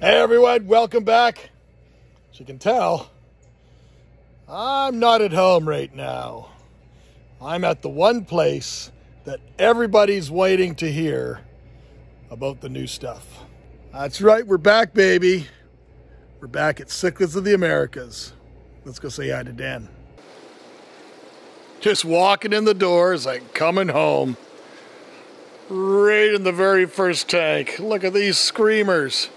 Hey everyone, welcome back. As you can tell, I'm not at home right now. I'm at the one place that everybody's waiting to hear about the new stuff. That's right, we're back, baby. We're back at Cichlids of the Americas. Let's go say hi to Dan. Just walking in the doors, like coming home. Right in the very first tank. Look at these screamers.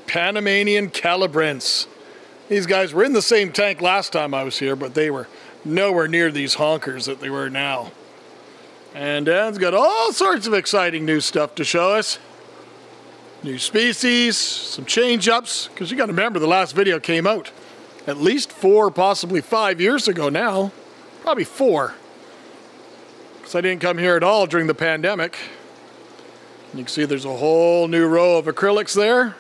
Panamanian calibrants. These guys were in the same tank last time I was here, but they were nowhere near these honkers that they were now. And Dan's got all sorts of exciting new stuff to show us. New species, some change-ups, because you got to remember the last video came out at least 4, possibly 5 years ago now. Probably 4. Because I didn't come here at all during the pandemic. You can see there's a whole new row of acrylics there.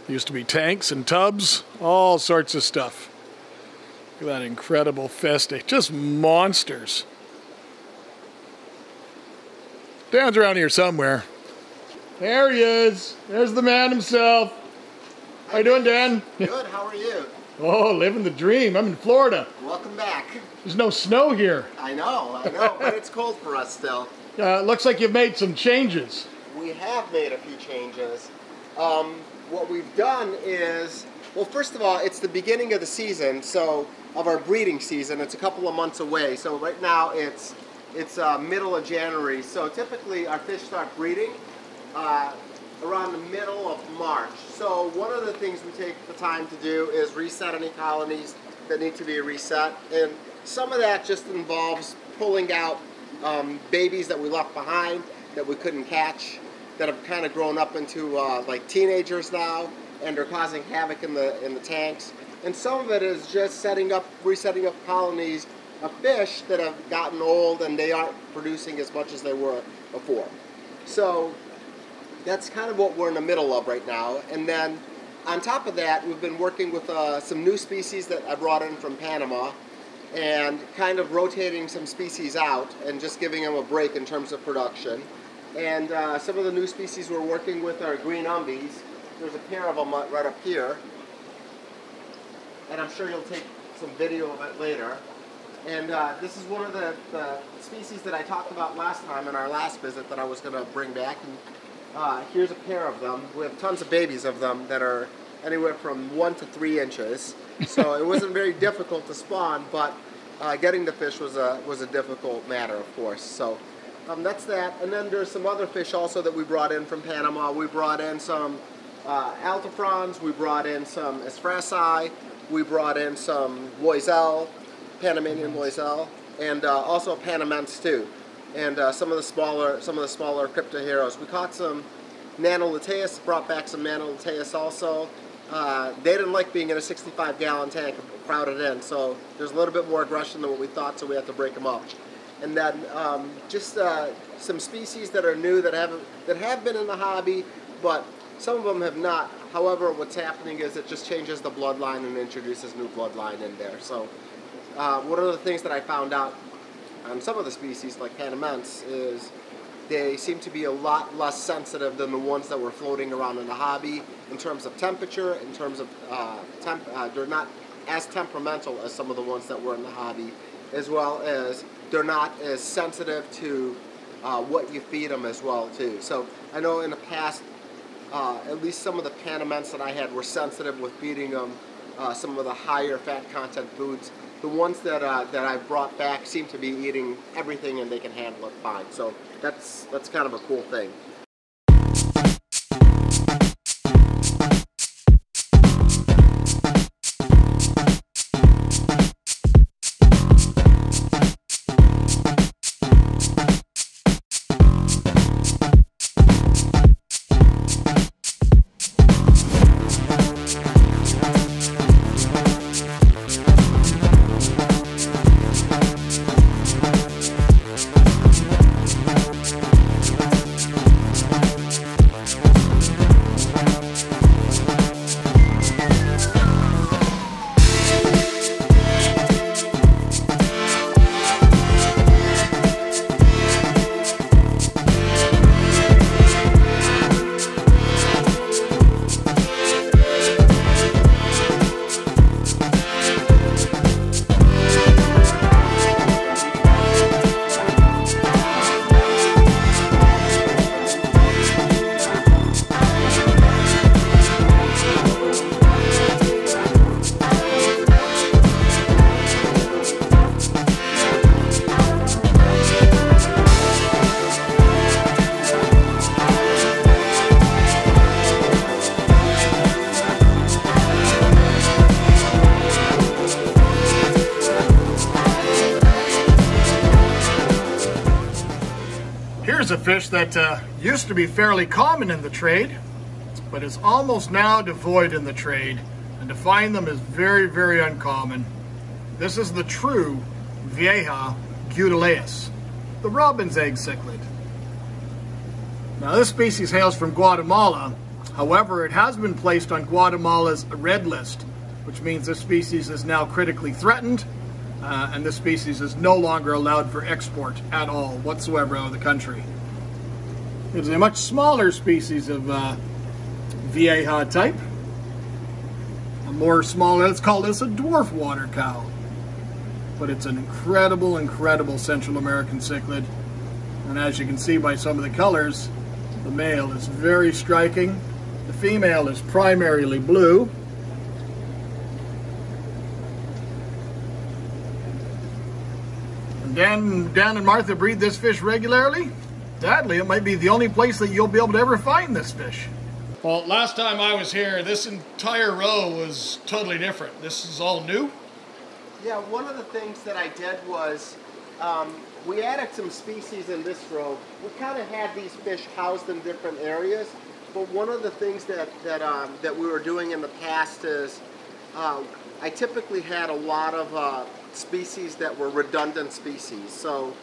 Used to be tanks and tubs, all sorts of stuff. Look at that incredible Feste, just monsters. Dan's around here somewhere. There he is. There's the man himself. How you doing, Dan? Good, how are you? Oh, living the dream. I'm in Florida. Welcome back. There's no snow here. I know, but it's cold for us still. Looks like you've made some changes. We have made a few changes. What we've done is, well, first of all, it's the beginning of the season, so of our breeding season. It's a couple of months away. So right now it's middle of January. So typically our fish start breeding around the middle of March. So one of the things we take the time to do is reset any colonies that need to be reset. And some of that just involves pulling out babies that we left behind that we couldn't catch, that have kind of grown up into like teenagers now, and are causing havoc in the tanks. And some of it is just resetting up colonies of fish that have gotten old and they aren't producing as much as they were before. So that's kind of what we're in the middle of right now. And then on top of that, we've been working with some new species that I brought in from Panama, and kind of rotating some species out and just giving them a break in terms of production. And some of the new species we're working with are green umbies. There's a pair of them right up here. And I'm sure you'll take some video of it later. And this is one of the species that I talked about last time in our last visit that I was going to bring back. And here's a pair of them. We have tons of babies of them that are anywhere from 1 to 3 inches. So it wasn't very difficult to spawn, but getting the fish was a difficult matter, of course. So that's that. And then there's some other fish also that we brought in from Panama. We brought in some Altafrons, we brought in some Esfresi, we brought in some Loisel, Panamanian Loisel, and also Panaments too. And some of the smaller Cryptoheros. We caught some Nanoliteus, brought back some Nanoliteus also. They didn't like being in a 65-gallon tank crowded in, so there's a little bit more aggression than what we thought, so we had to break them up. And then just some species that are new that have been in the hobby, but some of them have not. However, what's happening is it just changes the bloodline and introduces new bloodline in there. So one of the things that I found out on some of the species, like Panaments, is they seem to be a lot less sensitive than the ones that were floating around in the hobby in terms of temperature, in terms of they're not as temperamental as some of the ones that were in the hobby, as well as they're not as sensitive to what you feed them as well too. So I know in the past, at least some of the Panaments that I had were sensitive with feeding them some of the higher fat content foods. The ones that I've brought back seem to be eating everything and they can handle it fine. So that's kind of a cool thing. fish that used to be fairly common in the trade, but is almost now devoid in the trade, and to find them is very, very uncommon. This is the true Vieja Gutaleus, the robin's egg cichlid. Now this species hails from Guatemala. However, it has been placed on Guatemala's red list, which means this species is now critically threatened, and this species is no longer allowed for export at all whatsoever out of the country. It's a much smaller species of Vieja type. A more smaller, let's call this a dwarf water cow. But it's an incredible, incredible Central American cichlid. And as you can see by some of the colors, the male is very striking. The female is primarily blue. And Dan and Martha breed this fish regularly. Sadly, it might be the only place that you'll be able to ever find this fish. Well, last time I was here, this entire row was totally different. This is all new. Yeah, one of the things that I did was we added some species in this row. We kind of had these fish housed in different areas, but one of the things that we were doing in the past is I typically had a lot of species that were redundant species. So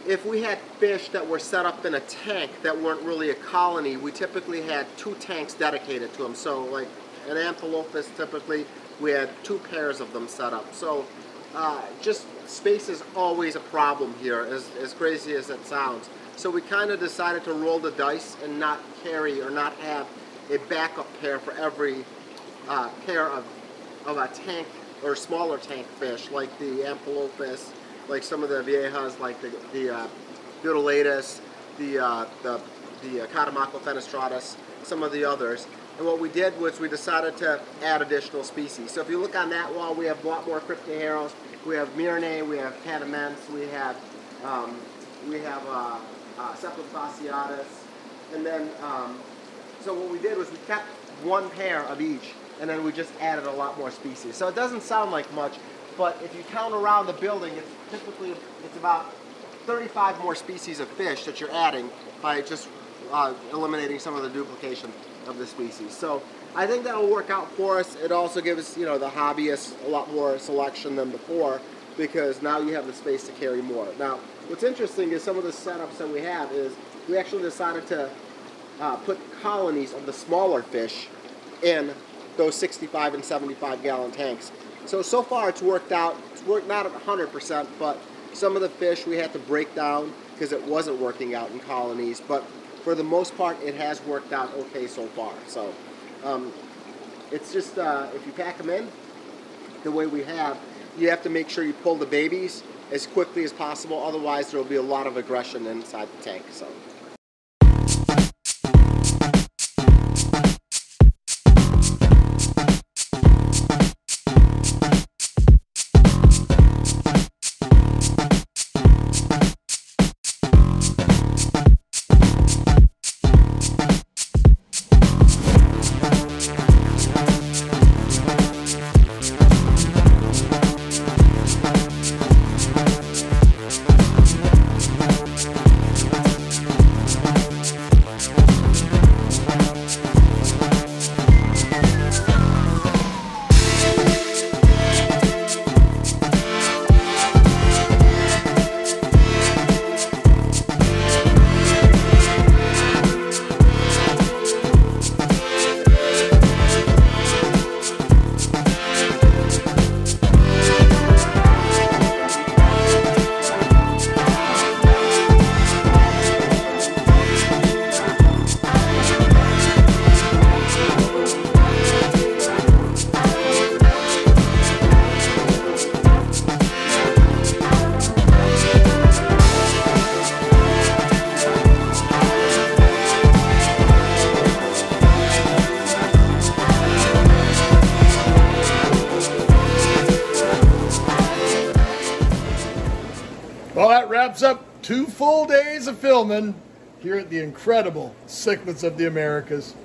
if we had fish that were set up in a tank that weren't really a colony, we typically had 2 tanks dedicated to them. So like an Amphilophus, typically we had 2 pairs of them set up. So just space is always a problem here, as crazy as it sounds. So we kind of decided to roll the dice and not carry or not have a backup pair for every pair of a tank or smaller tank fish, like the Amphilophus, like some of the Viejas, like the Gutaleus, the Catamaco fenestratus, some of the others. And what we did was we decided to add additional species. So if you look on that wall, we have a lot more Cryptoheros, we have Myrnae, we have Catamence, we have Cephalofasciatus, and then so what we did was we kept 1 pair of each, and then we just added a lot more species. So it doesn't sound like much, but if you count around the building, it's about 35 more species of fish that you're adding by just eliminating some of the duplication of the species. So I think that'll work out for us. It also gives the hobbyists a lot more selection than before, because now you have the space to carry more. Now, what's interesting is some of the setups that we have is we actually decided to put colonies of the smaller fish in those 65 and 75 gallon tanks. So far it's worked out. It's worked not at 100%, but some of the fish we had to break down because it wasn't working out in colonies, but for the most part it has worked out okay so far. So it's just if you pack them in the way we have, you have to make sure you pull the babies as quickly as possible, otherwise there will be a lot of aggression inside the tank. So. Well, that wraps up 2 full days of filming here at the incredible Cichlids of the Americas.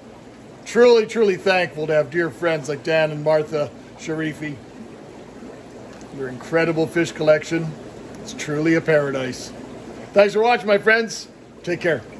Truly, truly thankful to have dear friends like Dan and Martha Sharifi. Your incredible fish collection is truly a paradise. Thanks for watching, my friends. Take care.